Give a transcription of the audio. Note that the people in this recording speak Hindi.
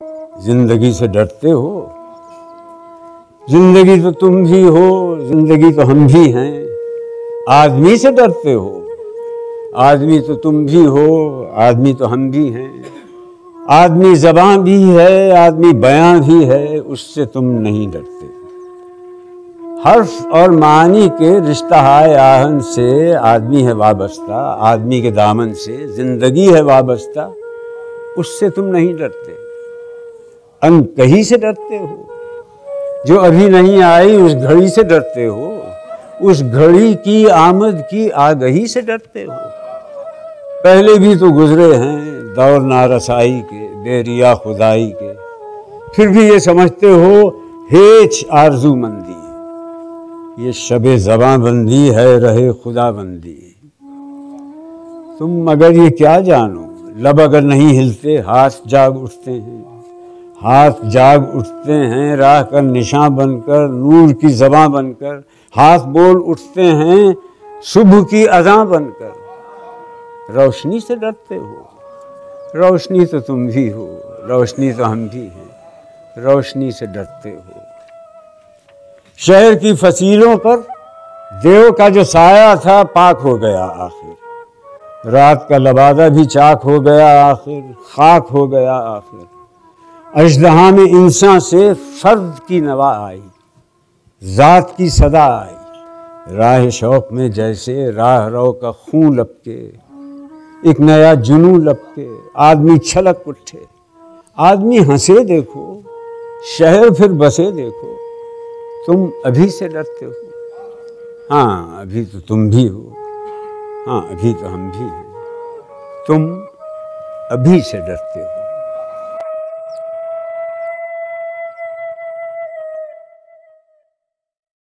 जिंदगी से डरते हो? जिंदगी तो तुम भी हो, जिंदगी तो हम भी हैं। आदमी से डरते हो? आदमी तो तुम भी हो, आदमी तो हम भी हैं। आदमी ज़बान भी है, आदमी बयां भी है, उससे तुम नहीं डरते। हर्फ और मानी के रिश्ता हाय आहन से आदमी है वाबस्ता, आदमी के दामन से जिंदगी है वाबस्ता, उससे तुम नहीं डरते। अनकही से डरते हो, जो अभी नहीं आई उस घड़ी से डरते हो, उस घड़ी की आमद की आगही से डरते हो। पहले भी तो गुजरे हैं दौर नारसाई के, बेरिया खुदाई के, फिर भी ये समझते हो हेच आरज़ूमंदी, ये शबे ज़बां बंदी है रहे खुदा बंदी। तुम मगर ये क्या जानो, लब अगर नहीं हिलते हाथ जाग उठते हैं, हाथ जाग उठते हैं राह का निशां बनकर, नूर की ज़बां बनकर। हाथ बोल उठते हैं सुबह की अज़ां बनकर। रोशनी से डरते हो? रोशनी तो तुम भी हो, रोशनी तो हम भी हैं। रोशनी से डरते हो? शहर की फसीलों पर देव का जो साया था पाक हो गया आखिर, रात का लबादा भी चाक हो गया आखिर, खाक हो गया आखिर। अजदहा में इंसान से फर्द की नवा आई, ज़ात की सदा आई। राह शौक में जैसे राह रो का खून लपके, एक नया जुनून लपके, आदमी छलक उठे। आदमी हंसे देखो, शहर फिर बसे देखो। तुम अभी से डरते हो? हाँ अभी तो तुम भी हो, हाँ अभी तो हम भी हैं। तुम अभी से डरते हो।